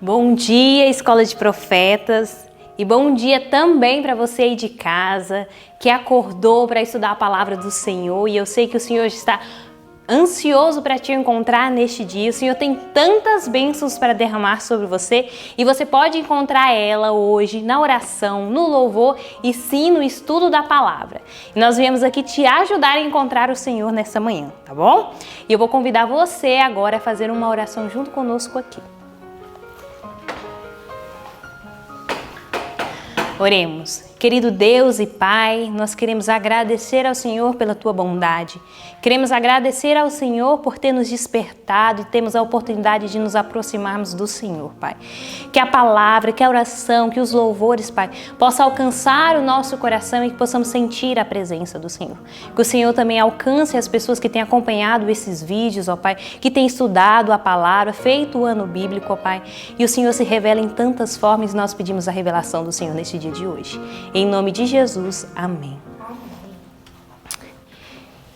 Bom dia, Escola de Profetas, e bom dia também para você aí de casa que acordou para estudar a palavra do Senhor, e eu sei que o Senhor está ansioso para te encontrar neste dia. O Senhor tem tantas bênçãos para derramar sobre você e você pode encontrar ela hoje na oração, no louvor e sim no estudo da palavra. E nós viemos aqui te ajudar a encontrar o Senhor nessa manhã, tá bom? E eu vou convidar você agora a fazer uma oração junto conosco aqui. Oremos. Querido Deus e Pai, nós queremos agradecer ao Senhor pela Tua bondade. Queremos agradecer ao Senhor por ter nos despertado e termos a oportunidade de nos aproximarmos do Senhor, Pai. Que a palavra, que a oração, que os louvores, Pai, possa alcançar o nosso coração e que possamos sentir a presença do Senhor. Que o Senhor também alcance as pessoas que têm acompanhado esses vídeos, ó Pai, que têm estudado a palavra, feito o ano bíblico, ó Pai. E o Senhor se revela em tantas formas e nós pedimos a revelação do Senhor neste dia de hoje. Em nome de Jesus, amém.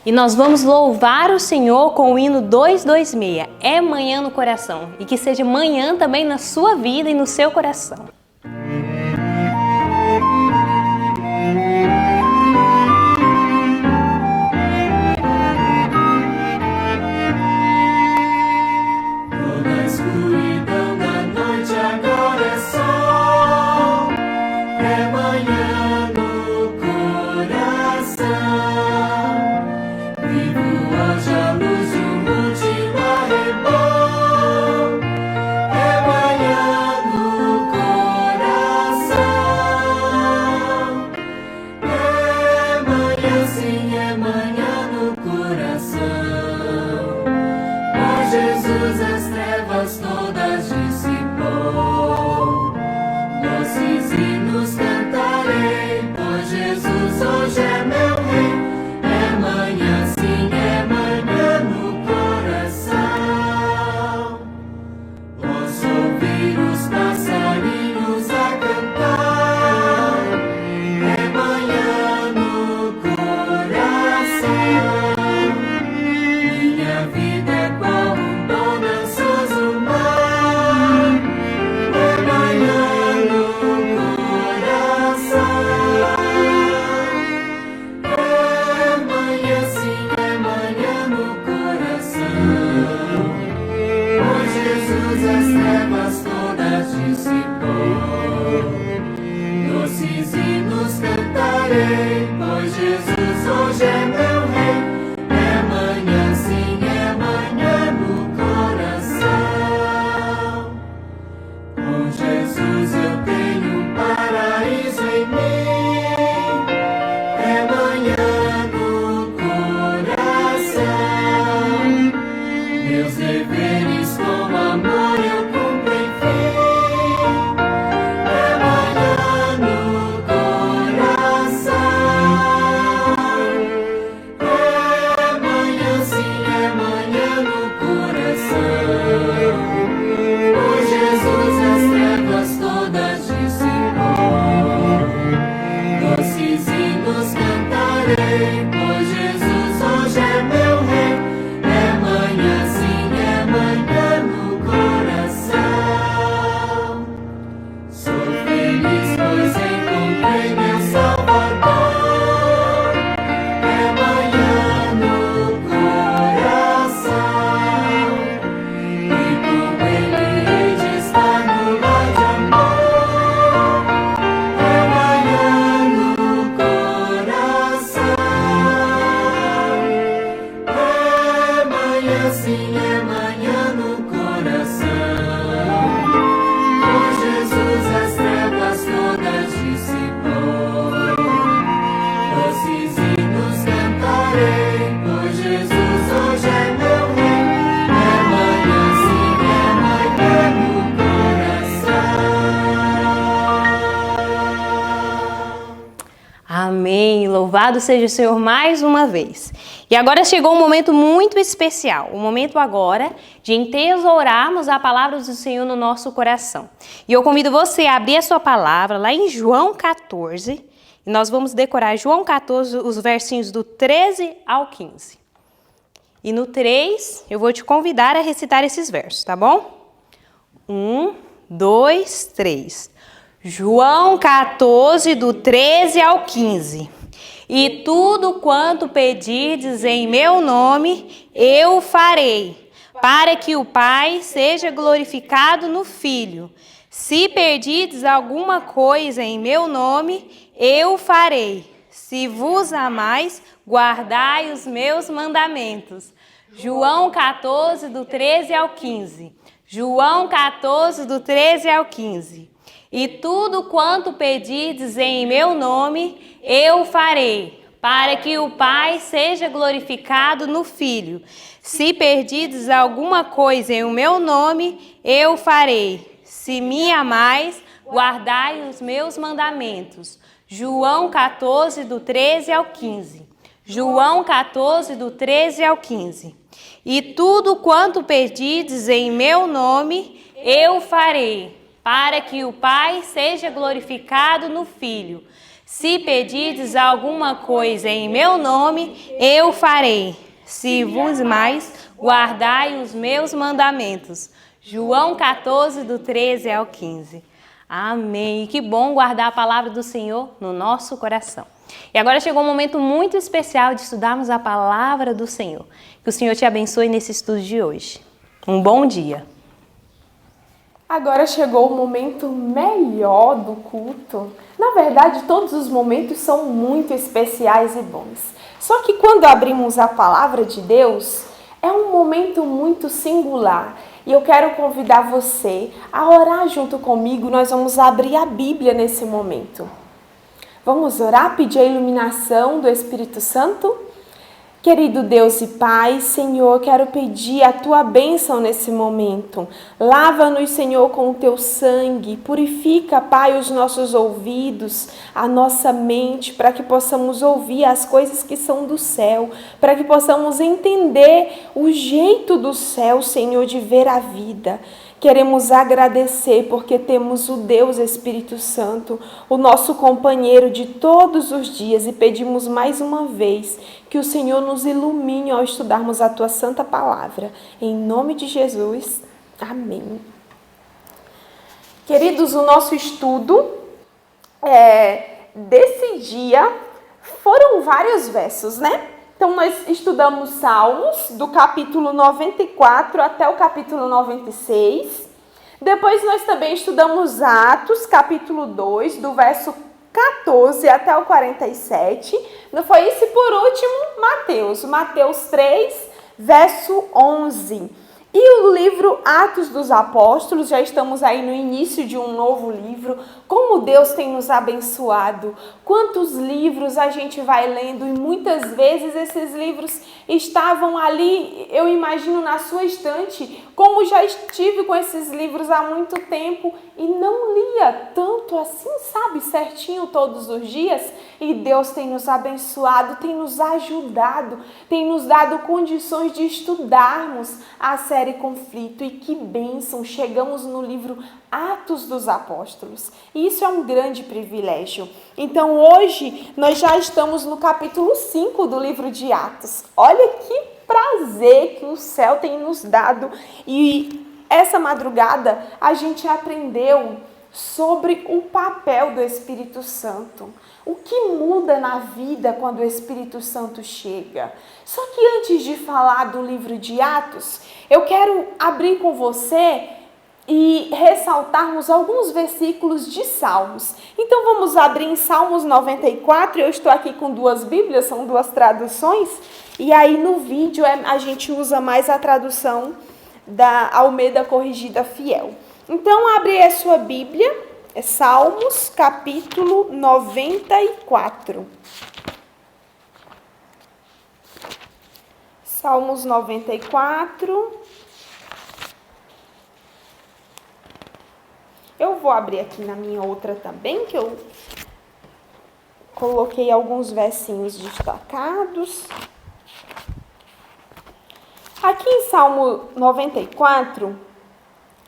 E nós vamos louvar o Senhor com o hino 226, É Manhã no Coração. E que seja manhã também na sua vida e no seu coração. Amém. Louvado seja o Senhor mais uma vez. E agora chegou um momento muito especial, o momento agora de entesourarmos a palavra do Senhor no nosso coração. E eu convido você a abrir a sua palavra lá em João 14, e nós vamos decorar João 14, os versinhos do 13 ao 15. E no 3, eu vou te convidar a recitar esses versos, tá bom? 1, 2, 3. João 14, do 13 ao 15. E tudo quanto pedirdes em meu nome, eu farei, para que o Pai seja glorificado no Filho. Se pedirdes alguma coisa em meu nome, eu farei. Se vos amais, guardai os meus mandamentos. João 14, do 13 ao 15. João 14, do 13 ao 15. E tudo quanto pedirdes em meu nome, eu farei, para que o Pai seja glorificado no Filho. Se pedirdes alguma coisa em meu nome, eu farei. Se me amais, guardai os meus mandamentos. João 14, do 13 ao 15. João 14, do 13 ao 15. E tudo quanto pedirdes em meu nome, eu farei, para que o Pai seja glorificado no Filho. Se pedirdes alguma coisa em meu nome, eu farei. Se vos amais, guardai os meus mandamentos. João 14, do 13 ao 15. Amém. Que bom guardar a palavra do Senhor no nosso coração. E agora chegou um momento muito especial de estudarmos a palavra do Senhor. Que o Senhor te abençoe nesse estudo de hoje. Um bom dia. Agora chegou o momento melhor do culto. Na verdade, todos os momentos são muito especiais e bons. Só que quando abrimos a palavra de Deus, é um momento muito singular. E eu quero convidar você a orar junto comigo. Nós vamos abrir a Bíblia nesse momento. Vamos orar, pedir a iluminação do Espírito Santo? Querido Deus e Pai, Senhor, quero pedir a Tua bênção nesse momento. Lava-nos, Senhor, com o Teu sangue. Purifica, Pai, os nossos ouvidos, a nossa mente, para que possamos ouvir as coisas que são do céu, para que possamos entender o jeito do céu, Senhor, de ver a vida. Queremos agradecer porque temos o Deus Espírito Santo, o nosso companheiro de todos os dias, e pedimos mais uma vez que o Senhor nos ilumine ao estudarmos a Tua Santa Palavra. Em nome de Jesus, amém. Queridos, o nosso estudo desse dia foram vários versos, né? Então, nós estudamos Salmos, do capítulo 94 até o capítulo 96. Depois, nós também estudamos Atos, capítulo 2, do verso 14 até o 47. Não foi isso? E por último, Mateus 3, verso 11. E o livro Atos dos Apóstolos, já estamos aí no início de um novo livro. Como Deus tem nos abençoado, quantos livros a gente vai lendo, e muitas vezes esses livros estavam ali, eu imagino, na sua estante, como já estive com esses livros há muito tempo e não lia tanto assim, sabe, certinho todos os dias. E Deus tem nos abençoado, tem nos ajudado, tem nos dado condições de estudarmos a série Conflito. E que bênção, chegamos no livro Atos dos Apóstolos. E isso é um grande privilégio. Então hoje nós já estamos no capítulo 5 do livro de Atos. Olha que prazer que o céu tem nos dado. E essa madrugada a gente aprendeu sobre o papel do Espírito Santo. O que muda na vida quando o Espírito Santo chega? Só que antes de falar do livro de Atos, eu quero abrir com você e ressaltarmos alguns versículos de Salmos. Então vamos abrir em Salmos 94, eu estou aqui com duas Bíblias, são duas traduções, e aí no vídeo a gente usa mais a tradução da Almeida Corrigida Fiel. Então abre a sua Bíblia, é Salmos capítulo 94. Salmos 94. Eu vou abrir aqui na minha outra também, que eu coloquei alguns versinhos destacados. Aqui em Salmo 94,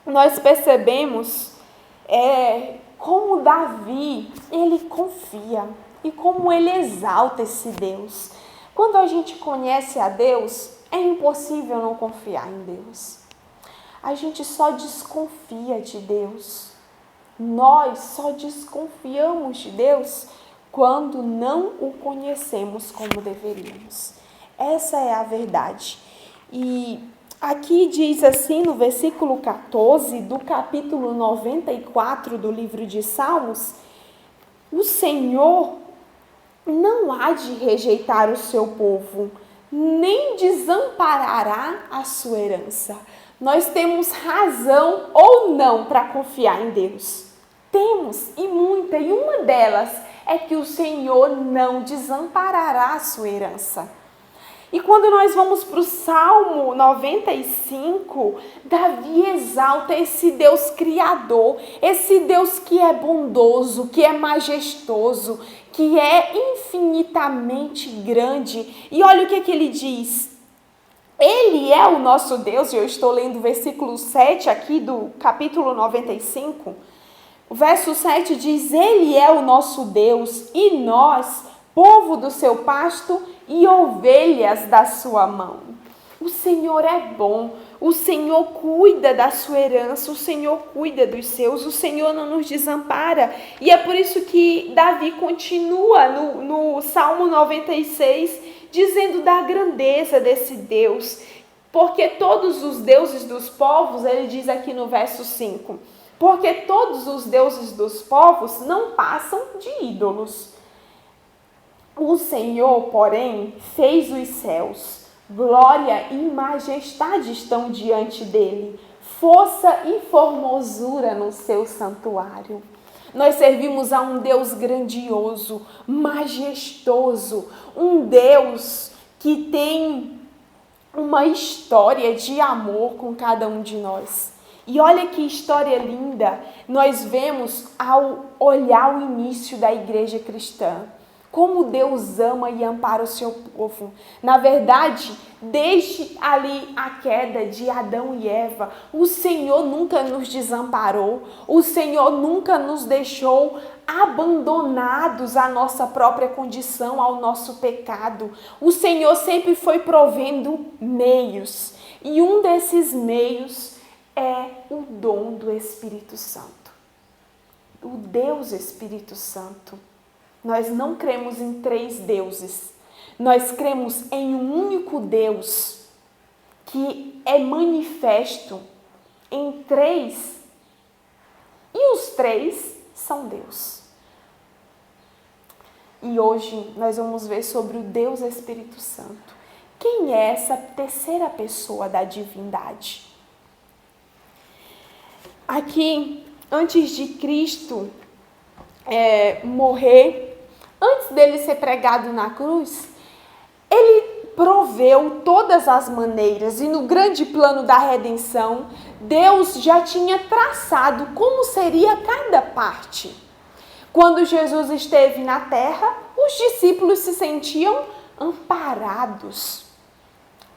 nós percebemos como Davi, ele confia e como ele exalta esse Deus. Quando a gente conhece a Deus, é impossível não confiar em Deus. A gente só desconfia de Deus. Nós só desconfiamos de Deus quando não o conhecemos como deveríamos. Essa é a verdade. E aqui diz assim no versículo 14 do capítulo 94 do livro de Salmos: o Senhor não há de rejeitar o seu povo, nem desamparará a sua herança. Nós temos razão ou não para confiar em Deus. Temos, e muita, e uma delas é que o Senhor não desamparará a sua herança. E quando nós vamos para o Salmo 95, Davi exalta esse Deus criador, esse Deus que é bondoso, que é majestoso, que é infinitamente grande. E olha o que ele diz. Ele é o nosso Deus, e eu estou lendo o versículo 7 aqui do capítulo 95. O verso 7 diz: Ele é o nosso Deus e nós, povo do seu pasto e ovelhas da sua mão. O Senhor é bom, o Senhor cuida da sua herança, o Senhor cuida dos seus, o Senhor não nos desampara. E é por isso que Davi continua no Salmo 96, dizendo da grandeza desse Deus. Porque todos os deuses dos povos, ele diz aqui no verso 5, porque todos os deuses dos povos não passam de ídolos. O Senhor, porém, fez os céus. Glória e majestade estão diante dele. Força e formosura no seu santuário. Nós servimos a um Deus grandioso, majestoso. Um Deus que tem uma história de amor com cada um de nós. E olha que história linda nós vemos ao olhar o início da igreja cristã. Como Deus ama e ampara o seu povo. Na verdade, desde ali a queda de Adão e Eva, o Senhor nunca nos desamparou. O Senhor nunca nos deixou abandonados à nossa própria condição, ao nosso pecado. O Senhor sempre foi provendo meios. E um desses meios é o dom do Espírito Santo. O Deus Espírito Santo. Nós não cremos em 3 deuses. Nós cremos em um único Deus que é manifesto em 3. E os 3 são Deus. E hoje nós vamos ver sobre o Deus Espírito Santo. Quem é essa terceira pessoa da divindade? Aqui, antes de Cristo morrer, antes dele ser pregado na cruz, ele proveu todas as maneiras e no grande plano da redenção, Deus já tinha traçado como seria cada parte. Quando Jesus esteve na terra, os discípulos se sentiam amparados.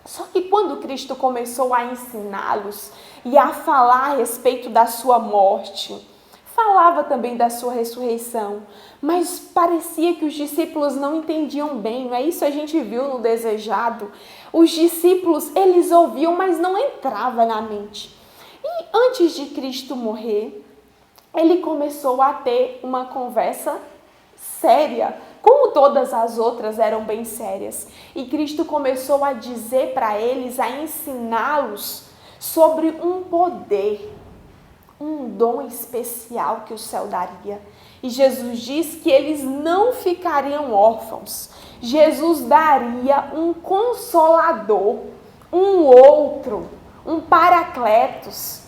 Só que quando Cristo começou a ensiná-los e a falar a respeito da sua morte, falava também da sua ressurreição, mas parecia que os discípulos não entendiam bem, não é isso que a gente viu no Desejado? Os discípulos, eles ouviam, mas não entrava na mente. E antes de Cristo morrer, ele começou a ter uma conversa séria, como todas as outras eram bem sérias. E Cristo começou a dizer para eles, a ensiná-los sobre um poder, um dom especial que o céu daria. E Jesus diz que eles não ficariam órfãos. Jesus daria um consolador, um outro, um paracletos,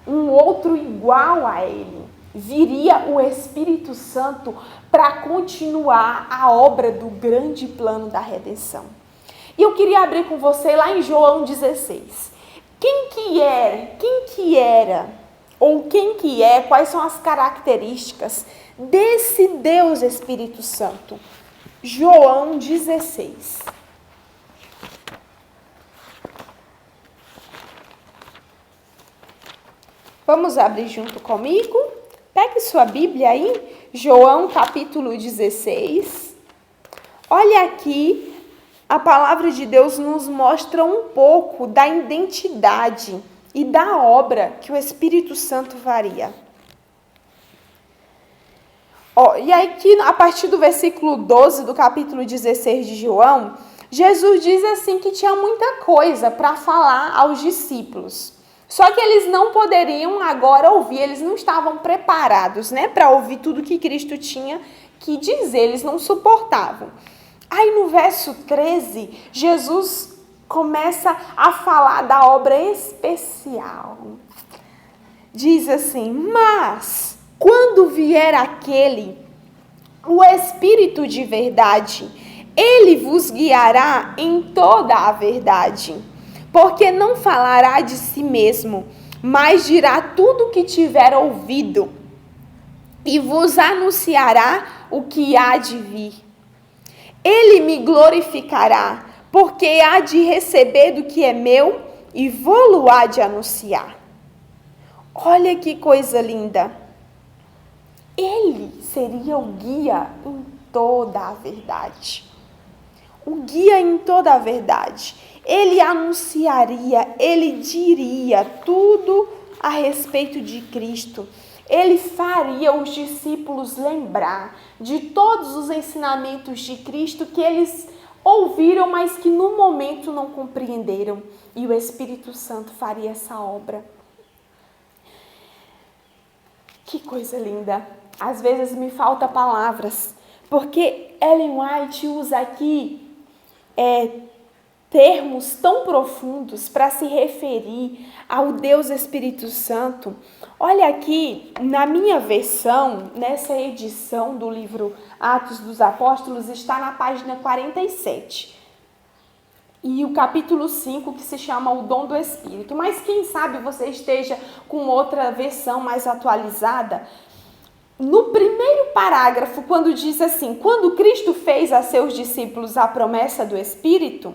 um outro igual a ele. Viria o Espírito Santo para continuar a obra do grande plano da redenção. E eu queria abrir com você lá em João 16. Quem que era, ou quem que é, quais são as características desse Deus Espírito Santo? João 16. Vamos abrir junto comigo? Pegue sua Bíblia aí, João capítulo 16. Olha aqui, a palavra de Deus nos mostra um pouco da identidade e da obra que o Espírito Santo faria. E aqui, a partir do versículo 12 do capítulo 16 de João, Jesus diz assim que tinha muita coisa para falar aos discípulos. Só que eles não poderiam agora ouvir, eles não estavam preparados, para ouvir tudo que Cristo tinha que dizer, eles não suportavam. Aí no verso 13, Jesus começa a falar da obra especial. Diz assim: mas quando vier aquele, o Espírito de verdade, ele vos guiará em toda a verdade, porque não falará de si mesmo, mas dirá tudo o que tiver ouvido, e vos anunciará o que há de vir. Ele me glorificará, porque há de receber do que é meu, e vou-lo há de anunciar. Olha que coisa linda! Ele seria o guia em toda a verdade. O guia em toda a verdade. Ele anunciaria, ele diria tudo a respeito de Cristo. Ele faria os discípulos lembrar de todos os ensinamentos de Cristo que eles ouviram, mas que no momento não compreenderam. E o Espírito Santo faria essa obra. Que coisa linda! Às vezes me faltam palavras, porque Ellen White usa aqui termos tão profundos para se referir ao Deus Espírito Santo. Olha aqui, na minha versão, nessa edição do livro Atos dos Apóstolos, está na página 47. E o capítulo 5, que se chama O Dom do Espírito. Mas quem sabe você esteja com outra versão mais atualizada. No primeiro parágrafo, quando diz assim: quando Cristo fez a seus discípulos a promessa do Espírito,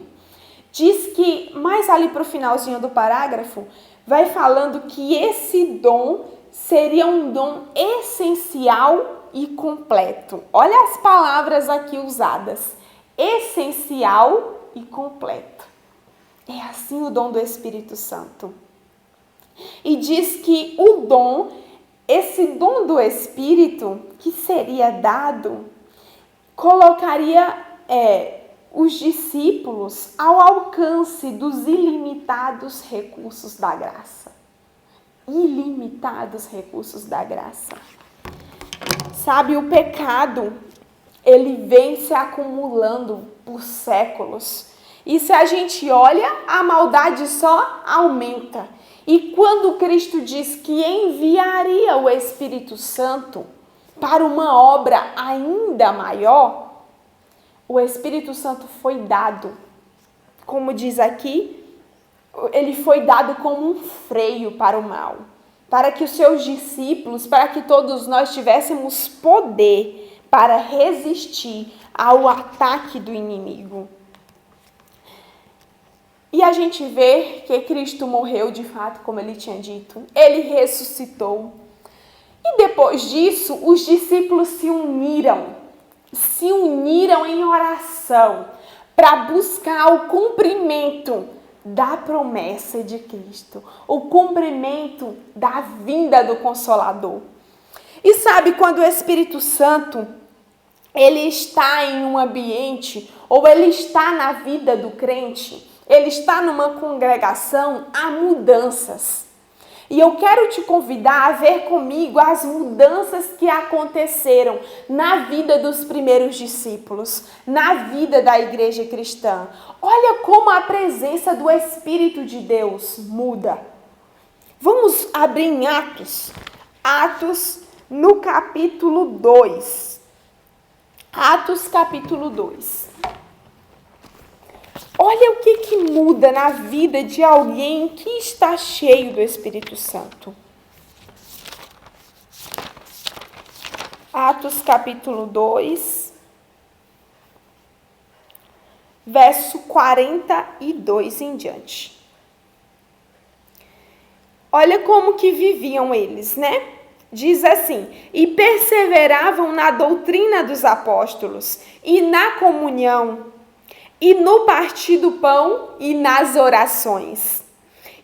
diz que, mais ali para o finalzinho do parágrafo, vai falando que esse dom seria um dom essencial e completo. Olha as palavras aqui usadas: essencial e completo. É assim o dom do Espírito Santo. E diz que esse dom do Espírito que seria dado, colocaria os discípulos ao alcance dos ilimitados recursos da graça. Ilimitados recursos da graça. Sabe, o pecado, ele vem se acumulando por séculos. E se a gente olha, a maldade só aumenta. E quando Cristo diz que enviaria o Espírito Santo para uma obra ainda maior, o Espírito Santo foi dado, como diz aqui, ele foi dado como um freio para o mal, para que os seus discípulos, para que todos nós tivéssemos poder para resistir ao ataque do inimigo. E a gente vê que Cristo morreu de fato, como ele tinha dito. Ele ressuscitou. E depois disso, os discípulos se uniram em oração para buscar o cumprimento da promessa de Cristo, o cumprimento da vinda do Consolador. E sabe, quando o Espírito Santo ele está em um ambiente, ou ele está na vida do crente, ele está numa congregação, há mudanças. E eu quero te convidar a ver comigo as mudanças que aconteceram na vida dos primeiros discípulos, na vida da igreja cristã. Olha como a presença do Espírito de Deus muda. Vamos abrir em Atos. Atos no capítulo 2. Atos capítulo 2. Olha o que muda na vida de alguém que está cheio do Espírito Santo. Atos capítulo 2, verso 42 em diante. Olha como que viviam eles, né? Diz assim: e perseveravam na doutrina dos apóstolos, e na comunhão, e no partir do pão, e nas orações.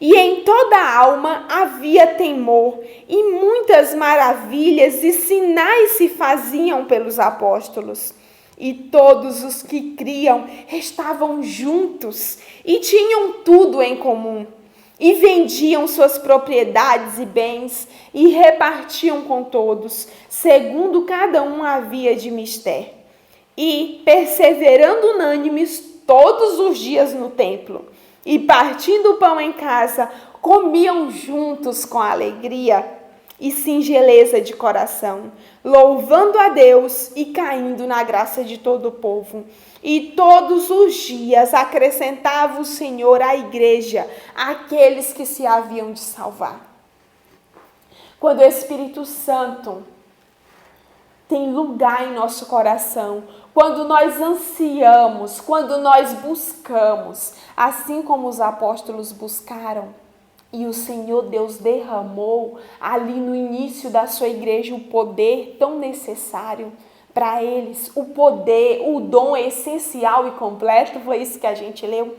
E em toda a alma havia temor, e muitas maravilhas e sinais se faziam pelos apóstolos. E todos os que criam estavam juntos e tinham tudo em comum. E vendiam suas propriedades e bens e repartiam com todos, segundo cada um havia de mister. E, perseverando unânimes todos os dias no templo, e partindo o pão em casa, comiam juntos com alegria e singeleza de coração, louvando a Deus e caindo na graça de todo o povo. E todos os dias acrescentava o Senhor à igreja aqueles que se haviam de salvar. Quando o Espírito Santo tem lugar em nosso coração, quando nós ansiamos, quando nós buscamos, assim como os apóstolos buscaram, e o Senhor Deus derramou ali no início da sua igreja o poder tão necessário para eles, o poder, o dom essencial e completo, foi isso que a gente leu.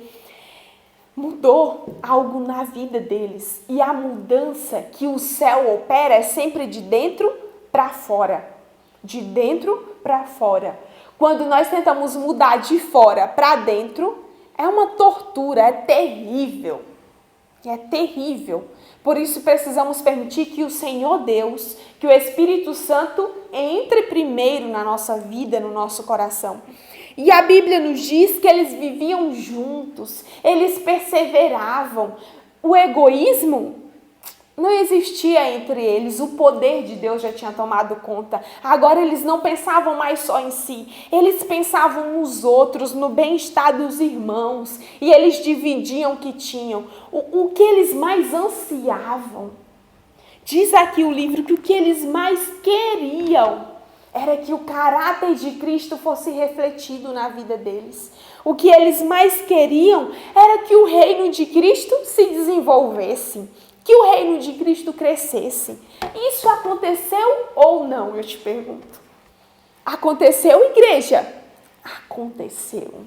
Mudou algo na vida deles. E a mudança que o céu opera é sempre de dentro para fora. De dentro para fora. Quando nós tentamos mudar de fora para dentro, é uma tortura, é terrível. É terrível. Por isso precisamos permitir que o Senhor Deus, que o Espírito Santo entre primeiro na nossa vida, no nosso coração. E a Bíblia nos diz que eles viviam juntos, eles perseveravam. O egoísmo não existia entre eles, o poder de Deus já tinha tomado conta. Agora eles não pensavam mais só em si, eles pensavam nos outros, no bem-estar dos irmãos, e eles dividiam o que tinham. O que eles mais ansiavam, diz aqui o livro que o que eles mais queriam era que o caráter de Cristo fosse refletido na vida deles. O que eles mais queriam era que o reino de Cristo se desenvolvesse, que o reino de Cristo crescesse. Isso aconteceu ou não, eu te pergunto? Aconteceu, igreja? Aconteceu.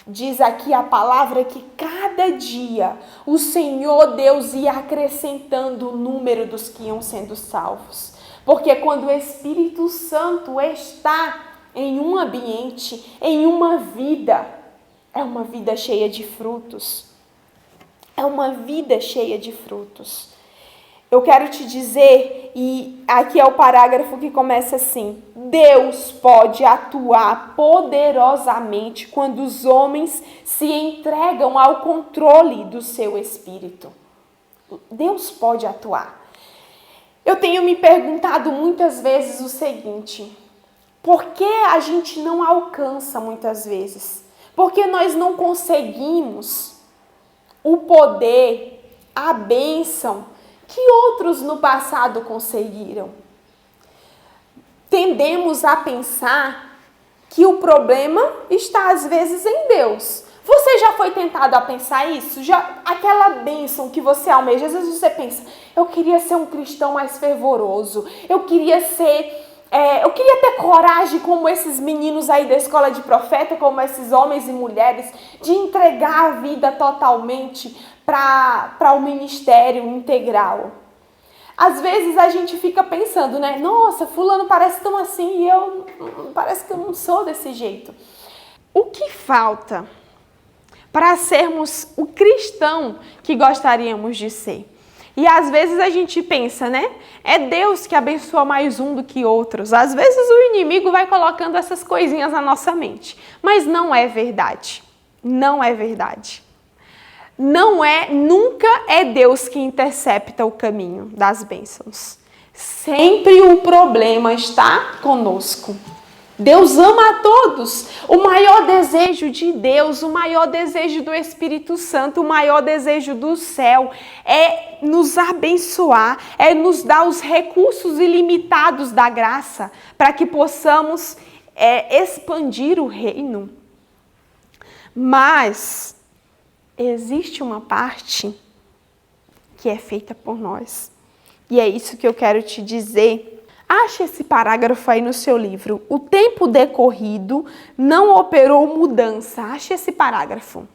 Diz aqui a palavra que cada dia o Senhor Deus ia acrescentando o número dos que iam sendo salvos. Porque quando o Espírito Santo está em um ambiente, em uma vida, é uma vida cheia de frutos. É uma vida cheia de frutos. Eu quero te dizer, e aqui é o parágrafo que começa assim: Deus pode atuar poderosamente quando os homens se entregam ao controle do seu espírito. Deus pode atuar. Eu tenho me perguntado muitas vezes o seguinte: por que a gente não alcança muitas vezes? Por que nós não conseguimos o poder, a bênção que outros no passado conseguiram? Tendemos a pensar que o problema está às vezes em Deus. Você já foi tentado a pensar isso? Aquela bênção que você almeja, às vezes você pensa: eu queria ser um cristão mais fervoroso, eu queria ter coragem como esses meninos aí da escola de profeta, como esses homens e mulheres, de entregar a vida totalmente para o ministério integral. Às vezes a gente fica pensando, né? Nossa, fulano parece tão assim e parece que eu não sou desse jeito. O que falta para sermos o cristão que gostaríamos de ser? E às vezes a gente pensa, né? É Deus que abençoa mais um do que outros. Às vezes o inimigo vai colocando essas coisinhas na nossa mente. Mas não é verdade. Não é verdade. Nunca é Deus que intercepta o caminho das bênçãos. Sempre o problema está conosco. Deus ama a todos. O maior desejo de Deus, o maior desejo do Espírito Santo, o maior desejo do céu é nos abençoar, é nos dar os recursos ilimitados da graça para que possamos expandir o reino. Mas existe uma parte que é feita por nós. E é isso que eu quero te dizer. Ache esse parágrafo aí no seu livro. O tempo decorrido não operou mudança. Ache esse parágrafo.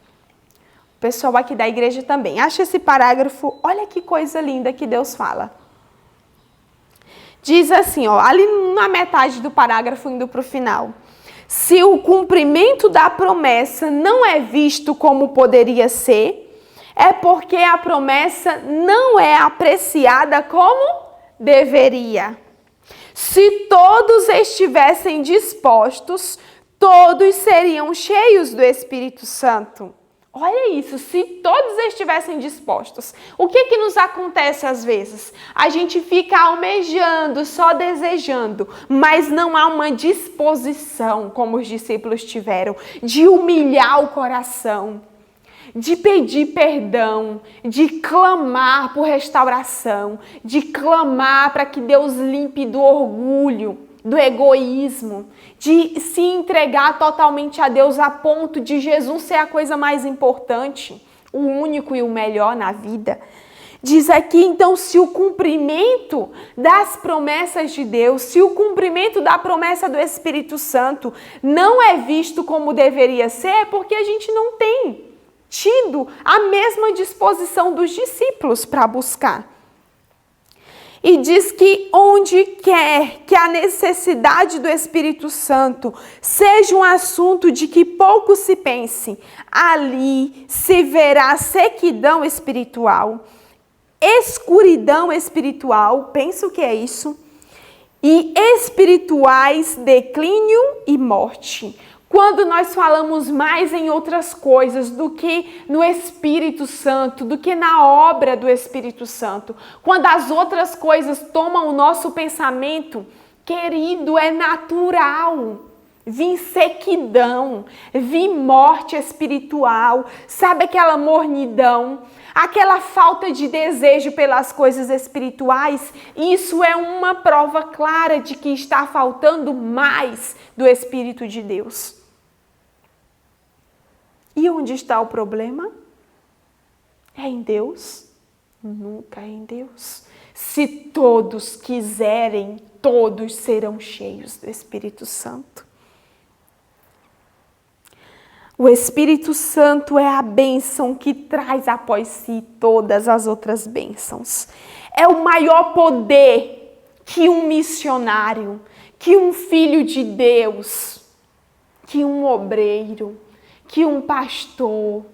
pessoal aqui da igreja também. Acha esse parágrafo, olha que coisa linda que Deus fala. Diz assim, ó, ali na metade do parágrafo indo para o final. Se o cumprimento da promessa não é visto como poderia ser, é porque a promessa não é apreciada como deveria. Se todos estivessem dispostos, todos seriam cheios do Espírito Santo. Olha isso, se todos estivessem dispostos. O que nos acontece às vezes? A gente fica almejando, só desejando, mas não há uma disposição, como os discípulos tiveram, de humilhar o coração, de pedir perdão, de clamar por restauração, de clamar para que Deus limpe do orgulho, do egoísmo, de se entregar totalmente a Deus a ponto de Jesus ser a coisa mais importante, o único e o melhor na vida. Diz aqui, então, se o cumprimento das promessas de Deus, se o cumprimento da promessa do Espírito Santo não é visto como deveria ser, é porque a gente não tem tido a mesma disposição dos discípulos para buscar. E diz que onde quer que a necessidade do Espírito Santo seja um assunto de que pouco se pense, ali se verá sequidão espiritual, escuridão espiritual, pensa o que é isso, e espirituais declínio e morte. Quando nós falamos mais em outras coisas do que no Espírito Santo, do que na obra do Espírito Santo, quando as outras coisas tomam o nosso pensamento, querido, é natural vir sequidão, vir morte espiritual, sabe aquela mornidão, aquela falta de desejo pelas coisas espirituais? Isso é uma prova clara de que está faltando mais do Espírito de Deus. E onde está o problema? É em Deus? Nunca é em Deus. Se todos quiserem, todos serão cheios do Espírito Santo. O Espírito Santo é a bênção que traz após si todas as outras bênçãos. É o maior poder que um missionário, que um filho de Deus, que um obreiro, que um pastor,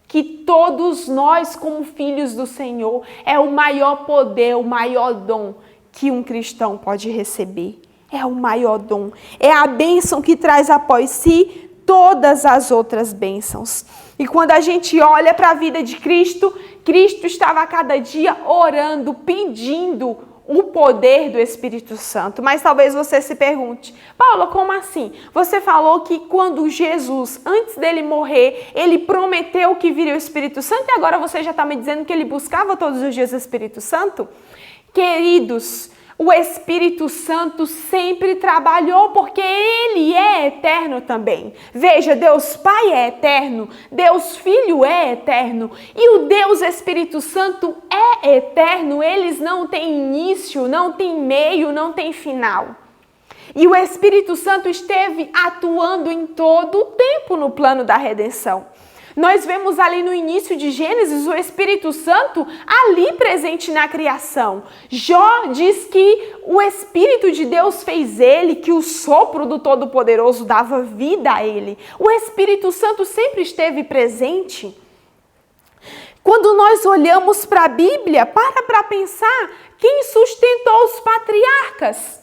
que todos nós como filhos do Senhor, é o maior poder, o maior dom que um cristão pode receber. É o maior dom. É a bênção que traz após si todas as outras bênçãos. E quando a gente olha para a vida de Cristo, Cristo estava a cada dia orando, pedindo o poder do Espírito Santo. Mas talvez você se pergunte, Paula, como assim? Você falou que quando Jesus, antes dele morrer, ele prometeu que viria o Espírito Santo e agora você já está me dizendo que ele buscava todos os dias o Espírito Santo? Queridos, o Espírito Santo sempre trabalhou porque ele é eterno também. Veja, Deus Pai é eterno, Deus Filho é eterno e o Deus Espírito Santo é eterno. Eles não têm início, não têm meio, não têm final. E o Espírito Santo esteve atuando em todo o tempo no plano da redenção. Nós vemos ali no início de Gênesis o Espírito Santo ali presente na criação. Jó diz que o Espírito de Deus fez ele, que o sopro do Todo-Poderoso dava vida a ele. O Espírito Santo sempre esteve presente. Quando nós olhamos para a Bíblia, para pensar quem sustentou os patriarcas.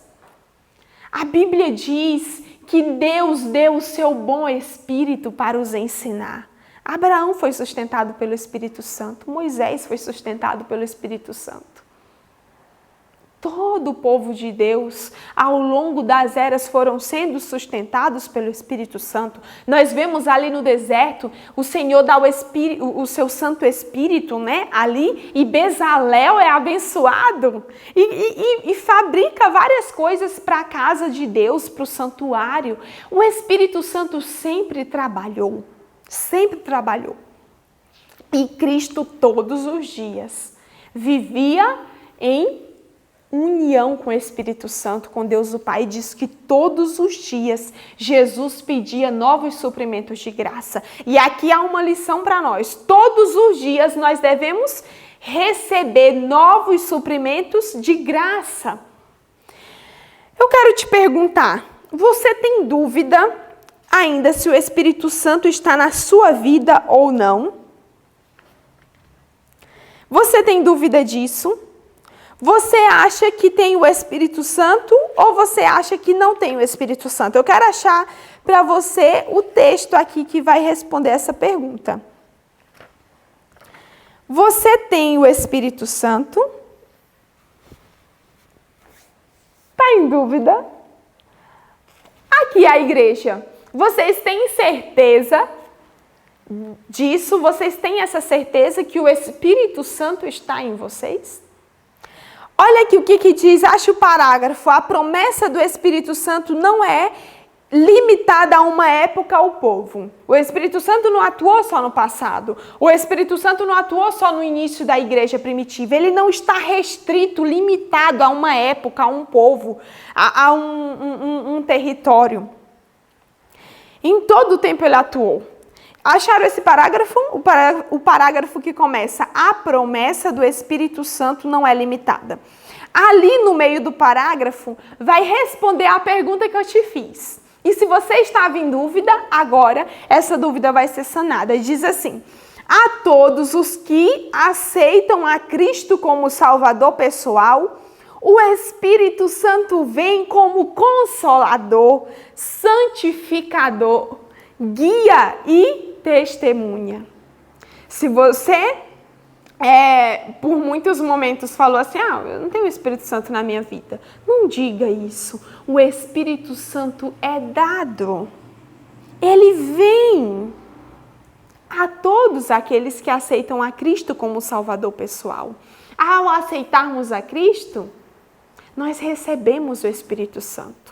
A Bíblia diz que Deus deu o seu bom Espírito para os ensinar. Abraão foi sustentado pelo Espírito Santo, Moisés foi sustentado pelo Espírito Santo. Todo o povo de Deus, ao longo das eras, foram sendo sustentados pelo Espírito Santo. Nós vemos ali no deserto, o Senhor dá o seu Santo Espírito, né, ali, e Bezalel é abençoado e fabrica várias coisas para a casa de Deus, para o santuário. O Espírito Santo sempre trabalhou. Sempre trabalhou. E Cristo todos os dias vivia em união com o Espírito Santo, com Deus o Pai, diz que todos os dias Jesus pedia novos suprimentos de graça. E aqui há uma lição para nós. Todos os dias nós devemos receber novos suprimentos de graça. Eu quero te perguntar, você tem dúvida ainda se o Espírito Santo está na sua vida ou não? Você tem dúvida disso? Você acha que tem o Espírito Santo ou você acha que não tem o Espírito Santo? Eu quero achar para você o texto aqui que vai responder essa pergunta. Você tem o Espírito Santo? Está em dúvida? Aqui a igreja. Vocês têm certeza disso? Vocês têm essa certeza que o Espírito Santo está em vocês? Olha aqui o que diz, acha o parágrafo. A promessa do Espírito Santo não é limitada a uma época ao povo. O Espírito Santo não atuou só no passado. O Espírito Santo não atuou só no início da igreja primitiva. Ele não está restrito, limitado a uma época, a um povo, a um território. Em todo o tempo ele atuou. Acharam esse parágrafo? O parágrafo que começa: a promessa do Espírito Santo não é limitada. Ali no meio do parágrafo vai responder a pergunta que eu te fiz. E se você estava em dúvida, agora essa dúvida vai ser sanada. Diz assim: a todos os que aceitam a Cristo como Salvador pessoal, o Espírito Santo vem como Consolador, Santificador, Guia e Testemunha. Se você, por muitos momentos falou assim, eu não tenho o Espírito Santo na minha vida, não diga isso. O Espírito Santo é dado. Ele vem a todos aqueles que aceitam a Cristo como Salvador pessoal. Ao aceitarmos a Cristo, nós recebemos o Espírito Santo.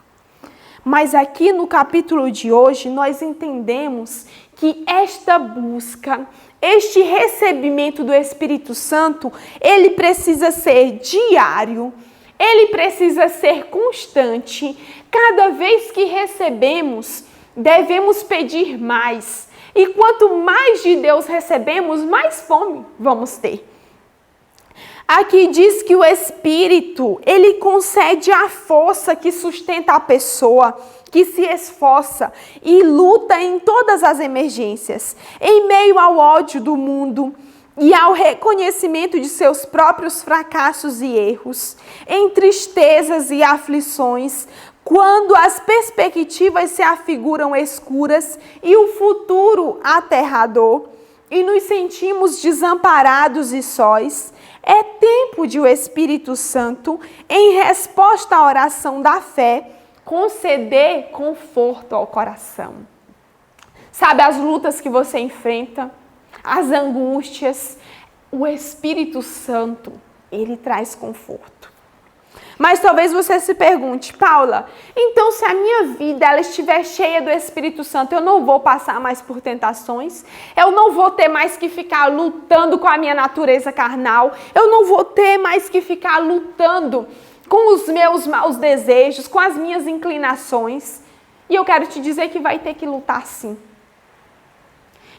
Mas aqui no capítulo de hoje, nós entendemos que esta busca, este recebimento do Espírito Santo, ele precisa ser diário, ele precisa ser constante. Cada vez que recebemos, devemos pedir mais. E quanto mais de Deus recebemos, mais fome vamos ter. Aqui diz que o Espírito, ele concede a força que sustenta a pessoa, que se esforça e luta em todas as emergências, em meio ao ódio do mundo e ao reconhecimento de seus próprios fracassos e erros, em tristezas e aflições, quando as perspectivas se afiguram escuras e o futuro aterrador, e nos sentimos desamparados e sós. É tempo de o Espírito Santo, em resposta à oração da fé, conceder conforto ao coração. Sabe, as lutas que você enfrenta, as angústias, o Espírito Santo, ele traz conforto. Mas talvez você se pergunte, Paula, então se a minha vida ela estiver cheia do Espírito Santo, eu não vou passar mais por tentações, eu não vou ter mais que ficar lutando com a minha natureza carnal, eu não vou ter mais que ficar lutando com os meus maus desejos, com as minhas inclinações. E eu quero te dizer que vai ter que lutar sim.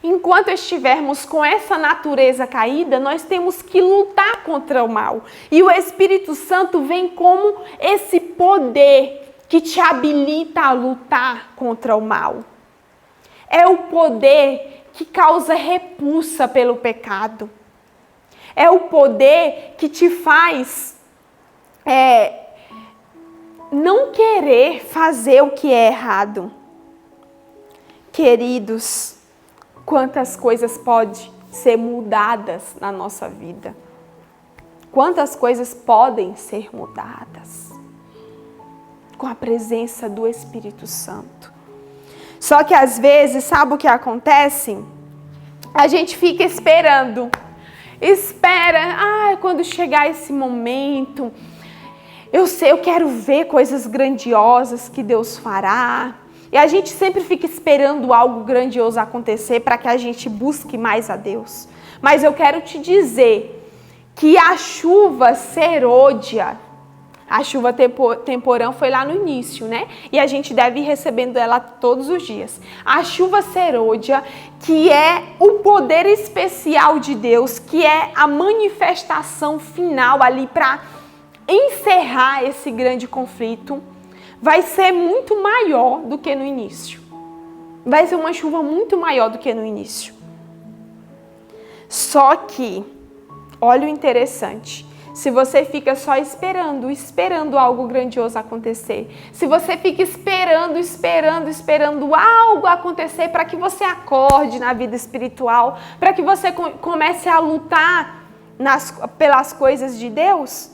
Enquanto estivermos com essa natureza caída, nós temos que lutar contra o mal. E o Espírito Santo vem como esse poder que te habilita a lutar contra o mal. É o poder que causa repulsa pelo pecado. É o poder que te faz não querer fazer o que é errado. Queridos, quantas coisas podem ser mudadas na nossa vida. Quantas coisas podem ser mudadas com a presença do Espírito Santo. Só que às vezes, sabe o que acontece? A gente fica esperando. Espera, quando chegar esse momento, eu quero ver coisas grandiosas que Deus fará. E a gente sempre fica esperando algo grandioso acontecer para que a gente busque mais a Deus. Mas eu quero te dizer que a chuva serôdia, A chuva temporã foi lá no início, né? E a gente deve ir recebendo ela todos os dias. A chuva serôdia, que é o poder especial de Deus, que é a manifestação final ali para encerrar esse grande conflito, vai ser muito maior do que no início. Vai ser uma chuva muito maior do que no início. Só que, olha o interessante, se você fica só esperando algo grandioso acontecer, se você fica esperando algo acontecer para que você acorde na vida espiritual, para que você comece a lutar pelas coisas de Deus,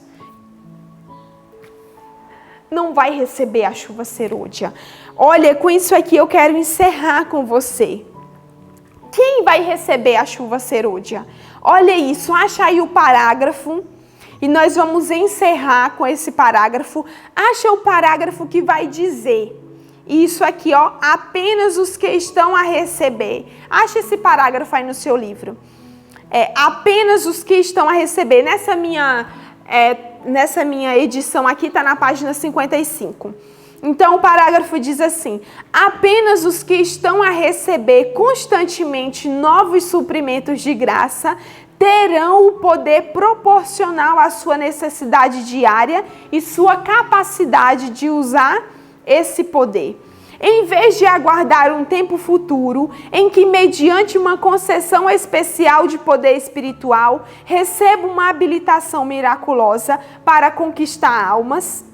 não vai receber a chuva serôdia. Olha, com isso aqui eu quero encerrar com você. Quem vai receber a chuva serôdia? Olha isso, acha aí o parágrafo e nós vamos encerrar com esse parágrafo. Acha o parágrafo que vai dizer isso aqui, ó, apenas os que estão a receber. Acha esse parágrafo aí no seu livro. Apenas os que estão a receber. Nessa minha edição aqui está na página 55. Então o parágrafo diz assim: apenas os que estão a receber constantemente novos suprimentos de graça terão o poder proporcional à sua necessidade diária e sua capacidade de usar esse poder. Em vez de aguardar um tempo futuro em que, mediante uma concessão especial de poder espiritual, receba uma habilitação miraculosa para conquistar almas,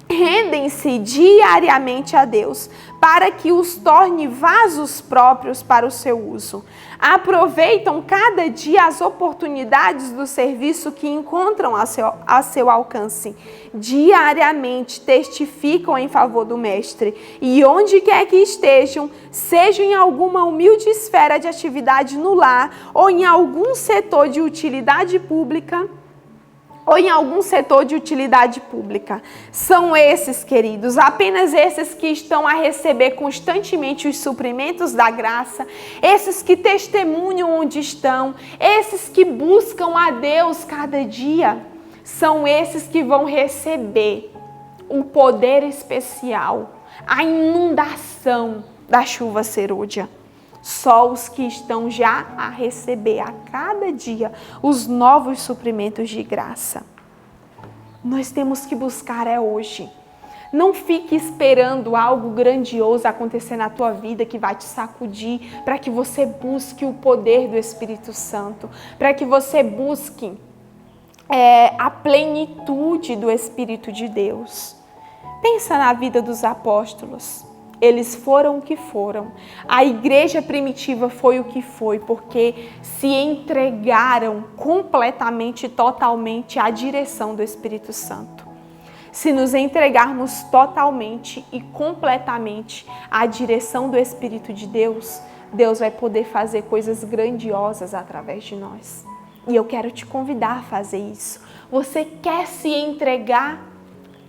rendem-se diariamente a Deus para que os torne vasos próprios para o seu uso. Aproveitam cada dia as oportunidades do serviço que encontram a seu alcance. Diariamente testificam em favor do Mestre e onde quer que estejam, seja em alguma humilde esfera de atividade no lar ou em algum setor de utilidade pública, São esses, queridos, apenas esses que estão a receber constantemente os suprimentos da graça, esses que testemunham onde estão, esses que buscam a Deus cada dia, são esses que vão receber o poder especial, a inundação da chuva serôdia. Só os que estão já a receber a cada dia os novos suprimentos de graça. Nós temos que buscar hoje. Não fique esperando algo grandioso acontecer na tua vida que vai te sacudir, para que você busque o poder do Espírito Santo, para que você busque a plenitude do Espírito de Deus. Pensa na vida dos apóstolos. Eles foram o que foram. A igreja primitiva foi o que foi, porque se entregaram completamente, totalmente à direção do Espírito Santo. Se nos entregarmos totalmente e completamente à direção do Espírito de Deus, Deus vai poder fazer coisas grandiosas através de nós. E eu quero te convidar a fazer isso. Você quer se entregar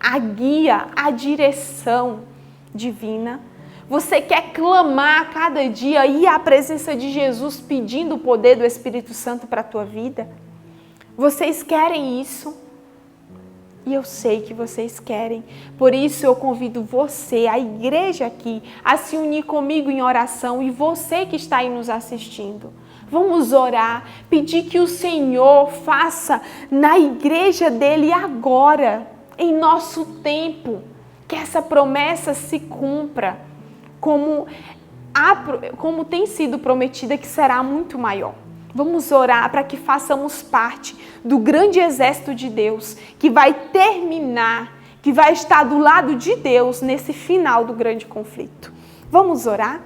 à guia, à direção divina? Você quer clamar a cada dia, ir à presença de Jesus pedindo o poder do Espírito Santo para a tua vida? Vocês querem isso? E eu sei que vocês querem. Por isso eu convido você, a igreja aqui, a se unir comigo em oração, e você que está aí nos assistindo. Vamos orar, pedir que o Senhor faça na igreja dele agora, em nosso tempo, que essa promessa se cumpra como tem sido prometida, que será muito maior. Vamos orar para que façamos parte do grande exército de Deus, que vai terminar, que vai estar do lado de Deus nesse final do grande conflito. Vamos orar?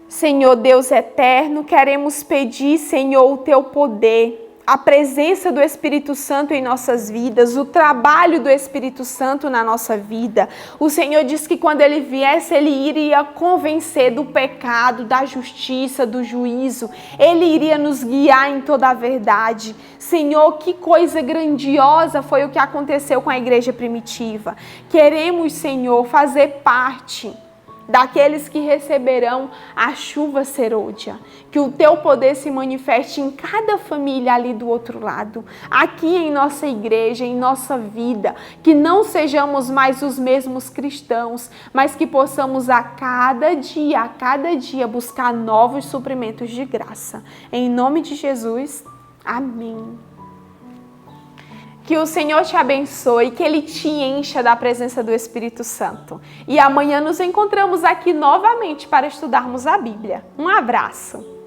Senhor Deus eterno, queremos pedir, Senhor, o teu poder, a presença do Espírito Santo em nossas vidas, o trabalho do Espírito Santo na nossa vida. O Senhor disse que quando Ele viesse, Ele iria convencer do pecado, da justiça, do juízo. Ele iria nos guiar em toda a verdade. Senhor, que coisa grandiosa foi o que aconteceu com a igreja primitiva. Queremos, Senhor, fazer parte daqueles que receberão a chuva serôdia. Que o teu poder se manifeste em cada família ali do outro lado, aqui em nossa igreja, em nossa vida, que não sejamos mais os mesmos cristãos, mas que possamos a cada dia buscar novos suprimentos de graça. Em nome de Jesus, amém. Que o Senhor te abençoe, que Ele te encha da presença do Espírito Santo. E amanhã nos encontramos aqui novamente para estudarmos a Bíblia. Um abraço!